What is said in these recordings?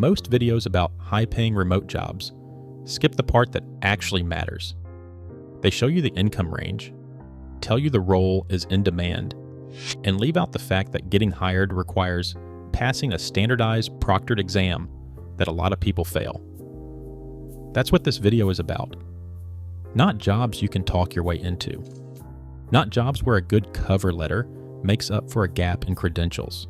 most videos about high-paying remote jobs skip the part that actually matters. They show you the income range, tell you the role is in demand, and leave out the fact that getting hired requires passing a standardized proctored exam that a lot of people fail. That's what this video is about. Not jobs you can talk your way into. Not jobs where a good cover letter makes up for a gap in credentials.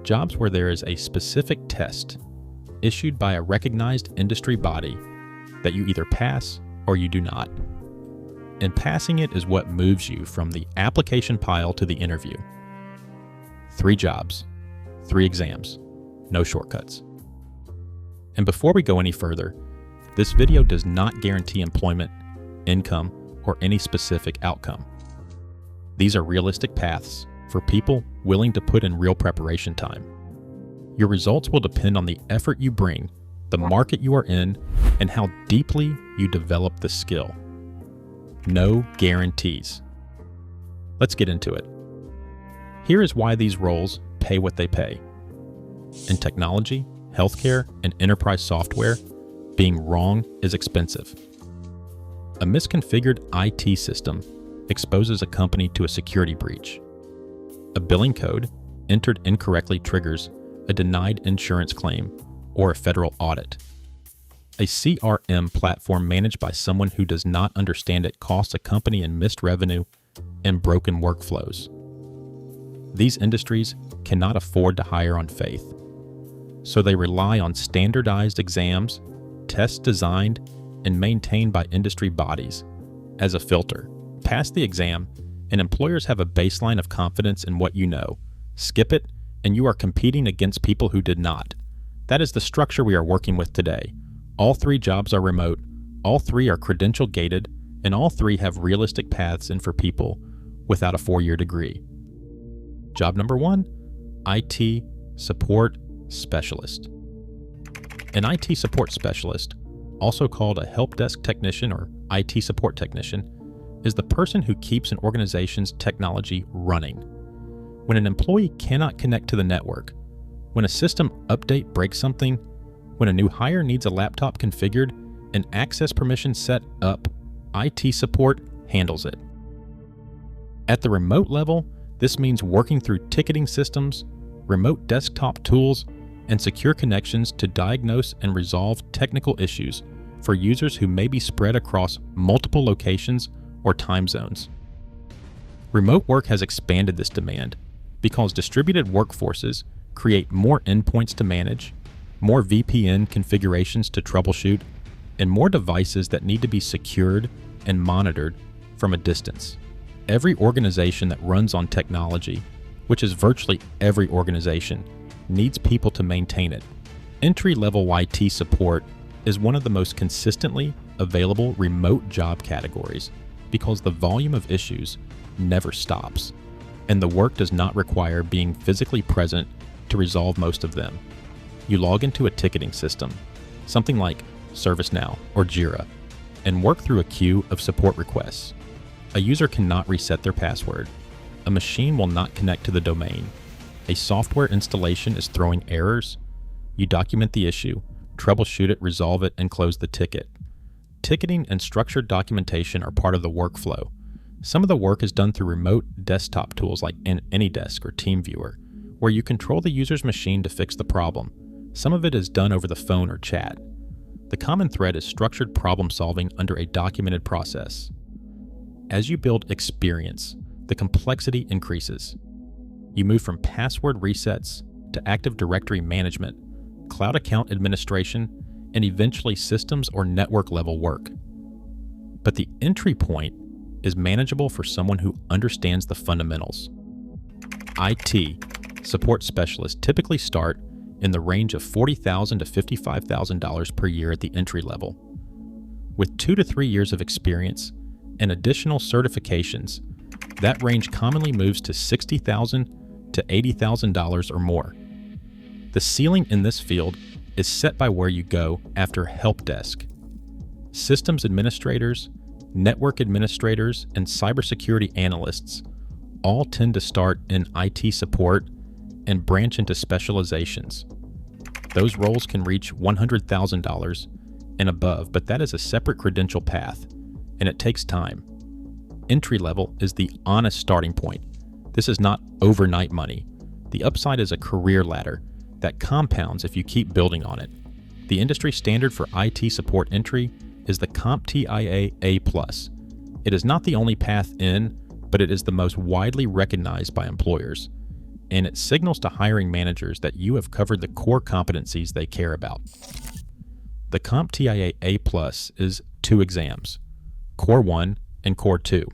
Jobs where there is a specific test issued by a recognized industry body that you either pass or you do not. And passing it is what moves you from the application pile to the interview. 3 jobs, 3 exams, no shortcuts. And before we go any further, this video does not guarantee employment, income, or any specific outcome. These are realistic paths for people willing to put in real preparation time. Your results will depend on the effort you bring, the market you are in, and how deeply you develop the skill. No guarantees. Let's get into it. Here is why these roles pay what they pay. In technology, healthcare, and enterprise software, being wrong is expensive. A misconfigured IT system exposes a company to a security breach. A billing code entered incorrectly triggers a denied insurance claim or a federal audit. A CRM platform managed by someone who does not understand it costs a company in missed revenue and broken workflows. These industries cannot afford to hire on faith, so they rely on standardized exams, tests designed and maintained by industry bodies as a filter. Pass the exam, and employers have a baseline of confidence in what you know. Skip it, and you are competing against people who did not. That is the structure we are working with today. All 3 jobs are remote, all 3 are credential gated, and all 3 have realistic paths in for people without a 4-year degree. Job number 1, IT support specialist. An IT support specialist, also called a help desk technician or IT support technician, is the person who keeps an organization's technology running. When an employee cannot connect to the network, when a system update breaks something, when a new hire needs a laptop configured and access permissions set up, IT support handles it. At the remote level, this means working through ticketing systems, remote desktop tools, and secure connections to diagnose and resolve technical issues for users who may be spread across multiple locations or time zones. Remote work has expanded this demand because distributed workforces create more endpoints to manage, more VPN configurations to troubleshoot, and more devices that need to be secured and monitored from a distance. Every organization that runs on technology, which is virtually every organization, needs people to maintain it. Entry-level IT support is one of the most consistently available remote job categories because the volume of issues never stops, and the work does not require being physically present to resolve most of them. You log into a ticketing system, something like ServiceNow or Jira, and work through a queue of support requests. A user cannot reset their password. A machine will not connect to the domain. A software installation is throwing errors. You document the issue, troubleshoot it, resolve it, and close the ticket. Ticketing and structured documentation are part of the workflow. Some of the work is done through remote desktop tools like AnyDesk or TeamViewer, where you control the user's machine to fix the problem. Some of it is done over the phone or chat. The common thread is structured problem solving under a documented process. As you build experience, the complexity increases. You move from password resets to Active Directory management, cloud account administration, and eventually systems or network level work. But the entry point is manageable for someone who understands the fundamentals. IT support specialists typically start in the range of $40,000 to $55,000 per year at the entry level. With 2 to 3 years of experience and additional certifications, that range commonly moves to $60,000 to $80,000 or more. The ceiling in this field is set by where you go after help desk. Systems administrators, network administrators, and cybersecurity analysts all tend to start in IT support and branch into specializations. Those roles can reach $100,000 and above, but that is a separate credential path, and it takes time. Entry level is the honest starting point. This is not overnight money. The upside is a career ladder that compounds if you keep building on it. The industry standard for IT support entry is the CompTIA A+. It is not the only path in, but it is the most widely recognized by employers, and it signals to hiring managers that you have covered the core competencies they care about. The CompTIA A+ is 2 exams, Core 1 and Core 2.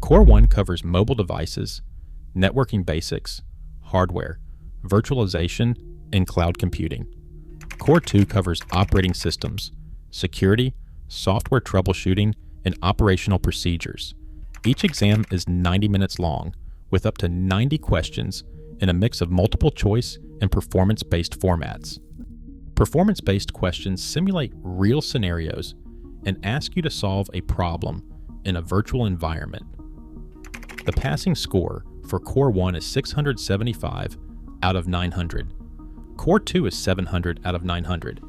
Core 1 covers mobile devices, networking basics, hardware, virtualization, and cloud computing. Core 2 covers operating systems, security, software troubleshooting, and operational procedures. Each exam is 90 minutes long, with up to 90 questions in a mix of multiple choice and performance-based formats. Performance-based questions simulate real scenarios and ask you to solve a problem in a virtual environment. The passing score for Core 1 is 675 out of 900. Core 2 is 700 out of 900.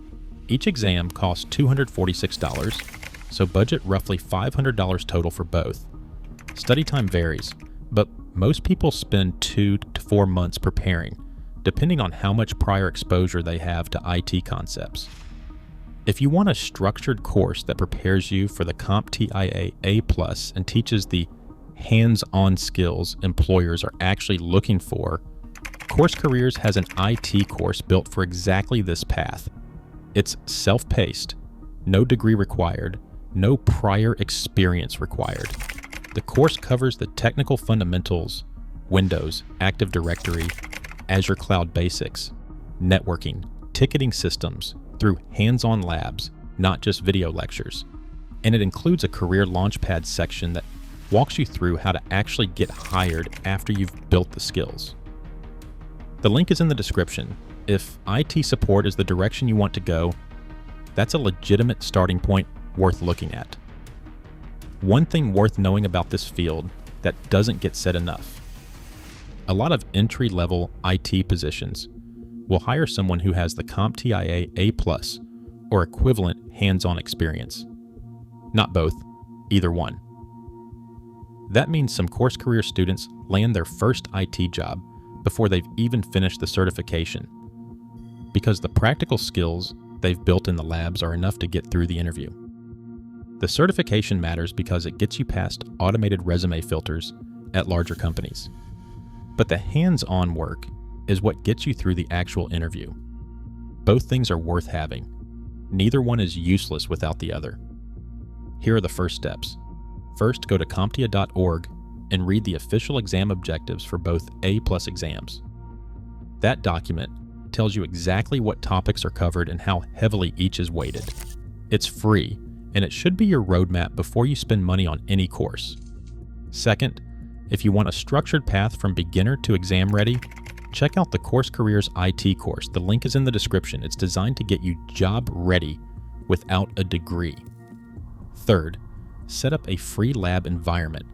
Each exam costs $246, so budget roughly $500 total for both. Study time varies, but most people spend 2 to 4 months preparing, depending on how much prior exposure they have to IT concepts. If you want a structured course that prepares you for the CompTIA A+ and teaches the hands-on skills employers are actually looking for, Course Careers has an IT course built for exactly this path. It's self-paced, no degree required, no prior experience required. The course covers the technical fundamentals, Windows, Active Directory, Azure Cloud Basics, networking, ticketing systems, through hands-on labs, not just video lectures. And it includes a career launchpad section that walks you through how to actually get hired after you've built the skills. The link is in the description. If IT support is the direction you want to go, that's a legitimate starting point worth looking at. One thing worth knowing about this field that doesn't get said enough. A lot of entry-level IT positions will hire someone who has the CompTIA A+ or equivalent hands-on experience. Not both, either one. That means some Course Career students land their first IT job before they've even finished the certification, because the practical skills they've built in the labs are enough to get through the interview. The certification matters because it gets you past automated resume filters at larger companies. But the hands-on work is what gets you through the actual interview. Both things are worth having. Neither one is useless without the other. Here are the first steps. First, go to CompTIA.org and read the official exam objectives for both A+ exams. That document tells you exactly what topics are covered and how heavily each is weighted. It's free, and it should be your roadmap before you spend money on any course. Second, if you want a structured path from beginner to exam ready, check out the Course Careers IT course. The link is in the description. It's designed to get you job ready without a degree. Third, set up a free lab environment.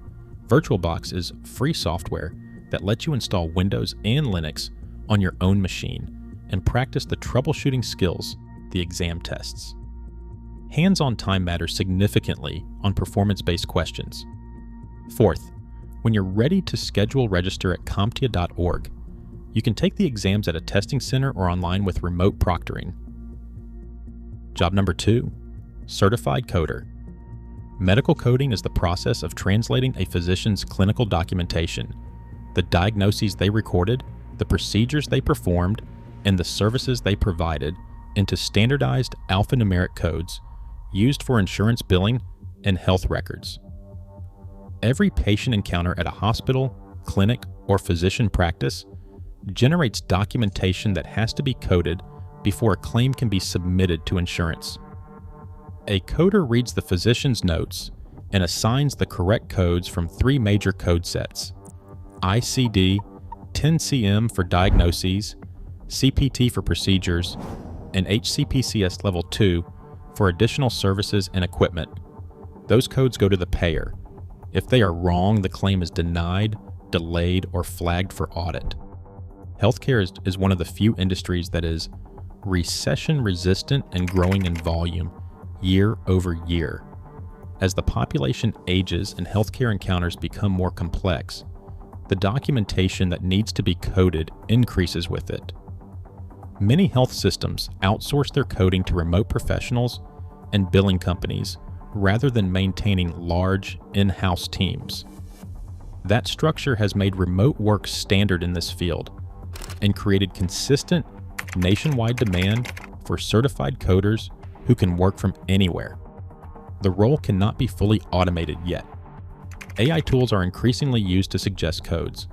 VirtualBox is free software that lets you install Windows and Linux on your own machine and practice the troubleshooting skills, the exam tests. Hands-on time matters significantly on performance-based questions. Fourth, when you're ready to schedule register at CompTIA.org, you can take the exams at a testing center or online with remote proctoring. Job number 2, certified coder. Medical coding is the process of translating a physician's clinical documentation, the diagnoses they recorded, the procedures they performed, and the services they provided into standardized alphanumeric codes used for insurance billing and health records. Every patient encounter at a hospital, clinic, or physician practice generates documentation that has to be coded before a claim can be submitted to insurance. A coder reads the physician's notes and assigns the correct codes from 3 major code sets: ICD, 10CM for diagnoses, CPT for procedures, and HCPCS Level 2 for additional services and equipment. Those codes go to the payer. If they are wrong, the claim is denied, delayed, or flagged for audit. Healthcare is one of the few industries that is recession-resistant and growing in volume year over year. As the population ages and healthcare encounters become more complex, the documentation that needs to be coded increases with it. Many health systems outsource their coding to remote professionals and billing companies rather than maintaining large in-house teams. That structure has made remote work standard in this field and created consistent nationwide demand for certified coders who can work from anywhere. The role cannot be fully automated yet. AI tools are increasingly used to suggest codes,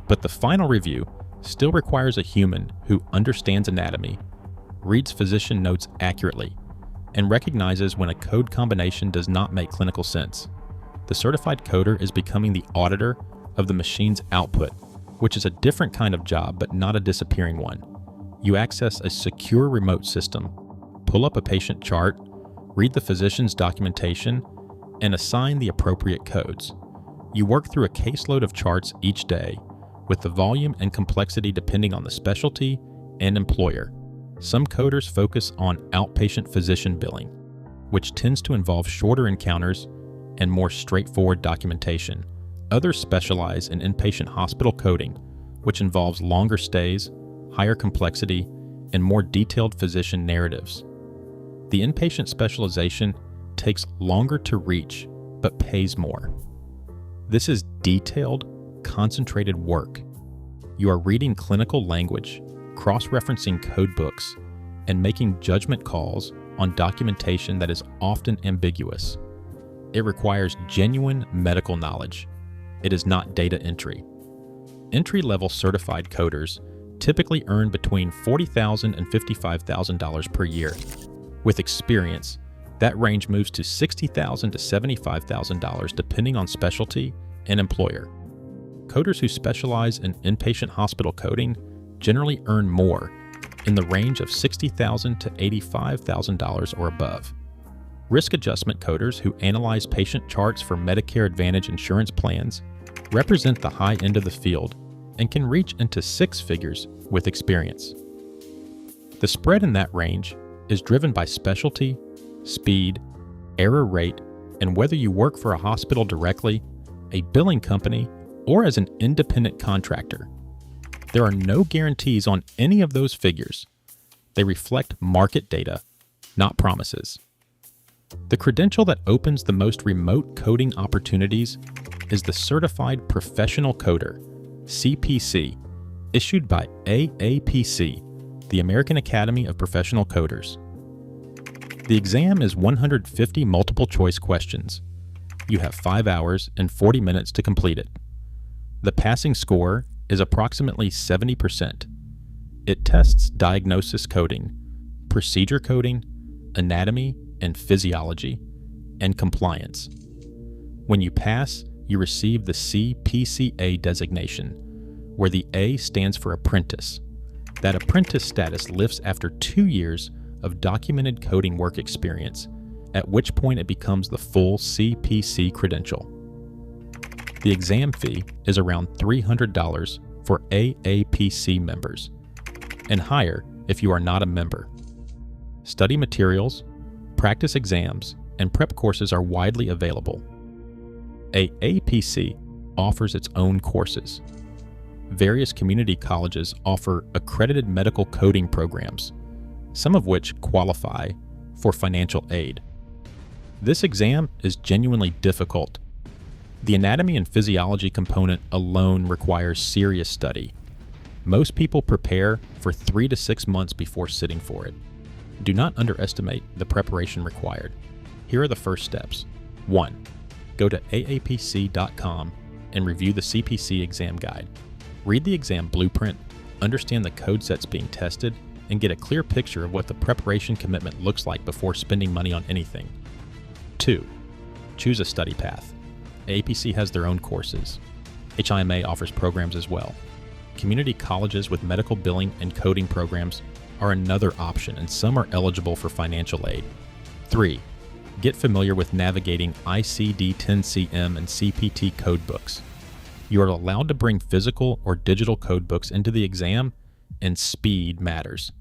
but the final review still requires a human who understands anatomy, reads physician notes accurately, and recognizes when a code combination does not make clinical sense. The certified coder is becoming the auditor of the machine's output, which is a different kind of job but not a disappearing one. You access a secure remote system, pull up a patient chart, read the physician's documentation, and assign the appropriate codes. You work through a caseload of charts each day, with the volume and complexity depending on the specialty and employer. Some coders focus on outpatient physician billing, which tends to involve shorter encounters and more straightforward documentation. Others specialize in inpatient hospital coding, which involves longer stays, higher complexity, and more detailed physician narratives. The inpatient specialization takes longer to reach, but pays more. This is detailed, concentrated work. You are reading clinical language, cross-referencing code books, and making judgment calls on documentation that is often ambiguous. It requires genuine medical knowledge. It is not data entry. Entry-level certified coders typically earn between $40,000 and $55,000 per year. With experience, that range moves to $60,000 to $75,000 depending on specialty and employer. Coders who specialize in inpatient hospital coding generally earn more, in the range of $60,000 to $85,000 or above. Risk adjustment coders who analyze patient charts for Medicare Advantage insurance plans represent the high end of the field and can reach into six figures with experience. The spread in that range is driven by specialty, speed, error rate, and whether you work for a hospital directly, a billing company, or as an independent contractor. There are no guarantees on any of those figures. They reflect market data, not promises. The credential that opens the most remote coding opportunities is the Certified Professional Coder, CPC, issued by AAPC, the American Academy of Professional Coders. The exam is 150 multiple choice questions. You have 5 hours and 40 minutes to complete it. The passing score is approximately 70%. It tests diagnosis coding, procedure coding, anatomy and physiology, and compliance. When you pass, you receive the CPCA designation, where the A stands for apprentice. That apprentice status lifts after 2 years of documented coding work experience, at which point it becomes the full CPC credential. The exam fee is around $300 for AAPC members, and higher if you are not a member. Study materials, practice exams, and prep courses are widely available. AAPC offers its own courses. Various community colleges offer accredited medical coding programs, some of which qualify for financial aid. This exam is genuinely difficult. The anatomy and physiology component alone requires serious study. Most people prepare for 3 to 6 months before sitting for it. Do not underestimate the preparation required. Here are the first steps. 1. Go to aapc.com and review the CPC exam guide. Read the exam blueprint, understand the code sets being tested, and get a clear picture of what the preparation commitment looks like before spending money on anything. 2. Choose a study path. AAPC has their own courses. HIMA offers programs as well. Community colleges with medical billing and coding programs are another option, and some are eligible for financial aid. 3. Get familiar with navigating ICD-10-CM and CPT code books. You are allowed to bring physical or digital code books into the exam, and speed matters.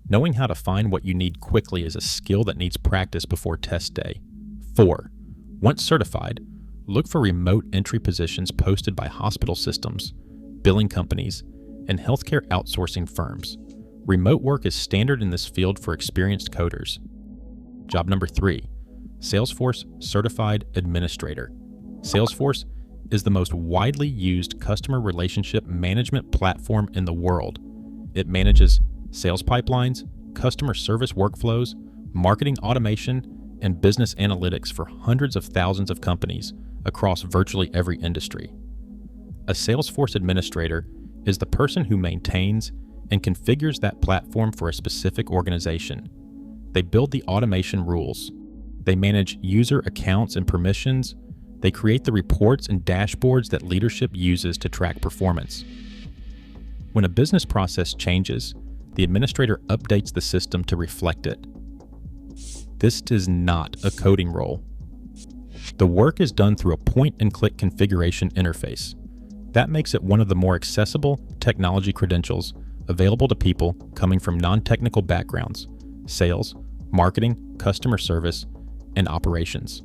Knowing how to find what you need quickly is a skill that needs practice before test day. 4. Once certified, look for remote entry positions posted by hospital systems, billing companies, and healthcare outsourcing firms. Remote work is standard in this field for experienced coders. Job number 3, Salesforce Certified Administrator. Salesforce is the most widely used customer relationship management platform in the world. It manages sales pipelines, customer service workflows, marketing automation, and business analytics for hundreds of thousands of companies across virtually every industry. A Salesforce administrator is the person who maintains and configures that platform for a specific organization. They build the automation rules. They manage user accounts and permissions. They create the reports and dashboards that leadership uses to track performance. When a business process changes, the administrator updates the system to reflect it. This is not a coding role. The work is done through a point-and-click configuration interface. That makes it one of the more accessible technology credentials available to people coming from non-technical backgrounds: sales, marketing, customer service, and operations.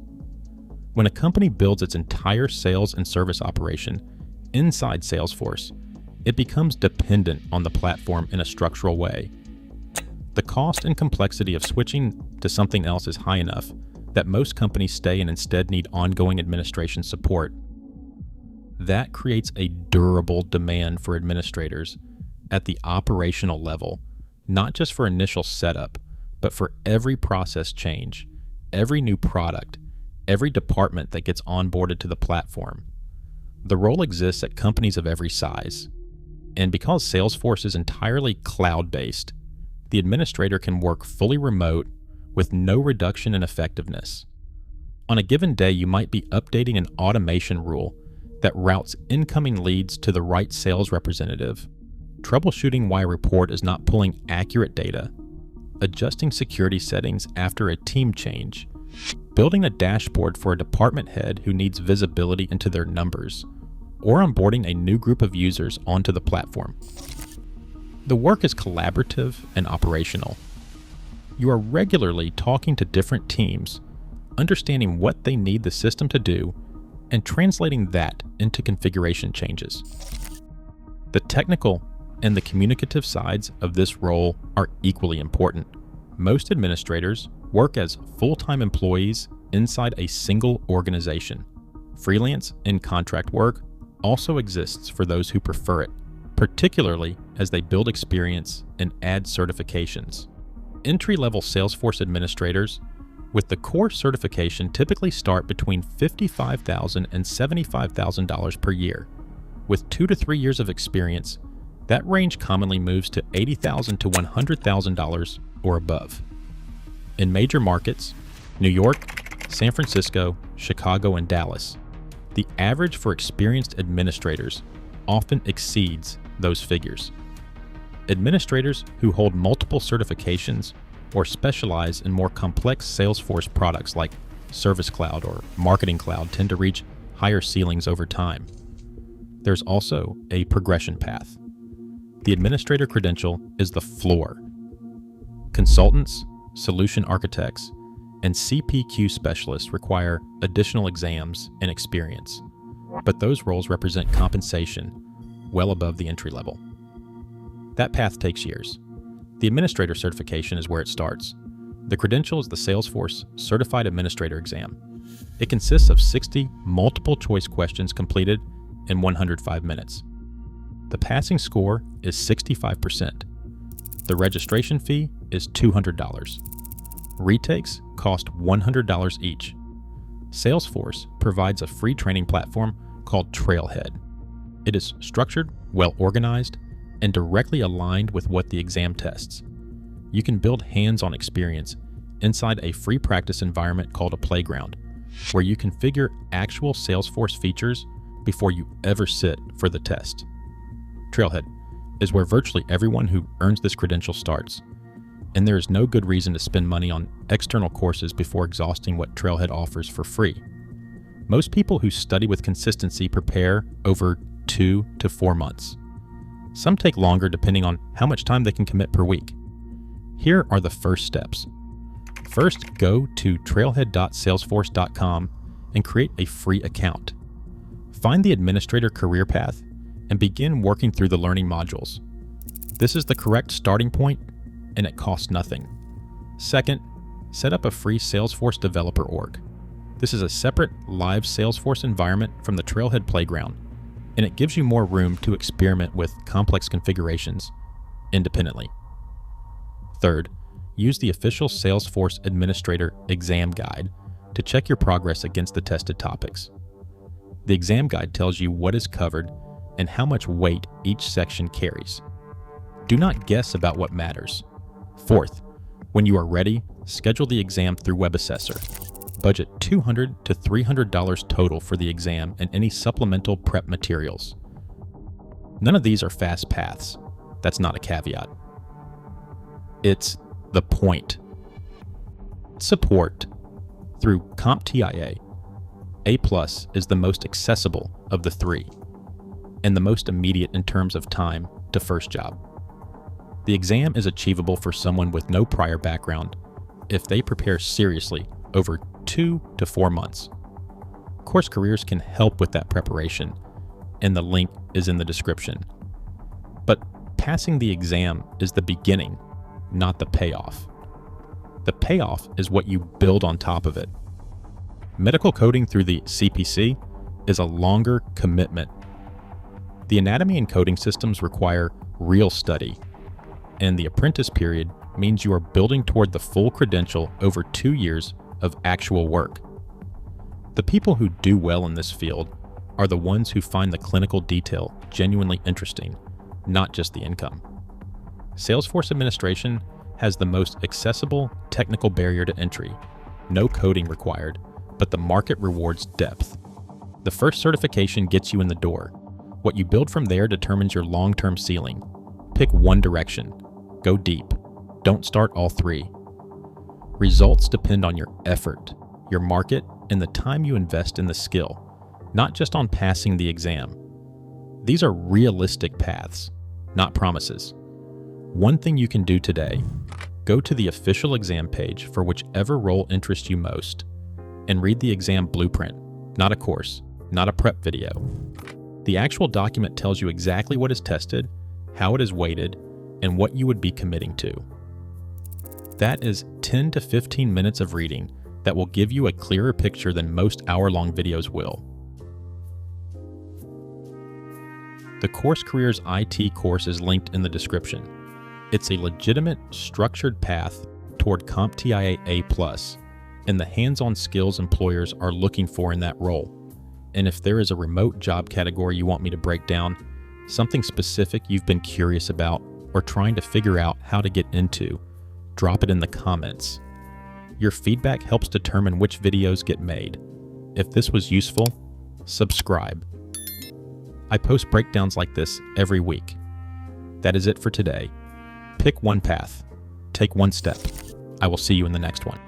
When a company builds its entire sales and service operation inside Salesforce, it becomes dependent on the platform in a structural way. The cost and complexity of switching to something else is high enough that most companies stay and instead need ongoing administration support. That creates a durable demand for administrators at the operational level, not just for initial setup, but for every process change, every new product, every department that gets onboarded to the platform. The role exists at companies of every size. And because Salesforce is entirely cloud-based, the administrator can work fully remote with no reduction in effectiveness. On a given day, you might be updating an automation rule that routes incoming leads to the right sales representative, troubleshooting why a report is not pulling accurate data, adjusting security settings after a team change, building a dashboard for a department head who needs visibility into their numbers, or onboarding a new group of users onto the platform. The work is collaborative and operational. You are regularly talking to different teams, understanding what they need the system to do, and translating that into configuration changes. The technical and the communicative sides of this role are equally important. Most administrators work as full-time employees inside a single organization. Freelance and contract work also exists for those who prefer it, particularly as they build experience and add certifications. Entry-level Salesforce administrators with the core certification typically start between $55,000 and $75,000 per year. With 2 to 3 years of experience, that range commonly moves to $80,000 to $100,000 or above. In major markets, New York, San Francisco, Chicago, and Dallas, the average for experienced administrators often exceeds those figures. Administrators who hold multiple certifications or specialize in more complex Salesforce products like Service Cloud or Marketing Cloud tend to reach higher ceilings over time. There's also a progression path. The administrator credential is the floor. Consultants, solution architects, and CPQ specialists require additional exams and experience, but those roles represent compensation well above the entry level. That path takes years. The administrator certification is where it starts. The credential is the Salesforce Certified Administrator exam. It consists of 60 multiple choice questions completed in 105 minutes. The passing score is 65%. The registration fee is $200. Retakes cost $100 each. Salesforce provides a free training platform called Trailhead. It is structured, well organized, and directly aligned with what the exam tests. You can build hands-on experience inside a free practice environment called a playground, where you configure actual Salesforce features before you ever sit for the test. Trailhead is where virtually everyone who earns this credential starts, and there is no good reason to spend money on external courses before exhausting what Trailhead offers for free. Most people who study with consistency prepare over 2 to 4 months. Some take longer depending on how much time they can commit per week. Here are the first steps. First, go to trailhead.salesforce.com and create a free account. Find the administrator career path and begin working through the learning modules. This is the correct starting point, and it costs nothing. Second, set up a free Salesforce developer org. This is a separate live Salesforce environment from the Trailhead Playground, and it gives you more room to experiment with complex configurations independently. Third, use the official Salesforce Administrator exam guide to check your progress against the tested topics. The exam guide tells you what is covered and how much weight each section carries. Do not guess about what matters. Fourth, when you are ready, schedule the exam through WebAssessor. Budget $200 to $300 total for the exam and any supplemental prep materials. None of these are fast paths. That's not a caveat. It's the point. Support. Through CompTIA, A+ is the most accessible of the three, and the most immediate in terms of time to first job. The exam is achievable for someone with no prior background if they prepare seriously over 2 to 4 months. Course Careers can help with that preparation, and the link is in the description. But passing the exam is the beginning, not the payoff. The payoff is what you build on top of it. Medical coding through the CPC is a longer commitment. The anatomy and coding systems require real study, and the apprentice period means you are building toward the full credential over 2 years of actual work. The people who do well in this field are the ones who find the clinical detail genuinely interesting, not just the income. Salesforce administration has the most accessible technical barrier to entry. No coding required, but the market rewards depth. The first certification gets you in the door. What you build from there determines your long-term ceiling. Pick one direction. Go deep. Don't start all three. Results depend on your effort, your market, and the time you invest in the skill, not just on passing the exam. These are realistic paths, not promises. One thing you can do today, go to the official exam page for whichever role interests you most, and read the exam blueprint, not a course, not a prep video. The actual document tells you exactly what is tested, how it is weighted, and what you would be committing to. That is 10 to 15 minutes of reading that will give you a clearer picture than most hour-long videos will. The Course Careers IT course is linked in the description. It's a legitimate, structured path toward CompTIA A+, and the hands-on skills employers are looking for in that role. And if there is a remote job category you want me to break down, something specific you've been curious about or trying to figure out how to get into, drop it in the comments. Your feedback helps determine which videos get made. If this was useful, subscribe. I post breakdowns like this every week. That is it for today. Pick one path. Take one step. I will see you in the next one.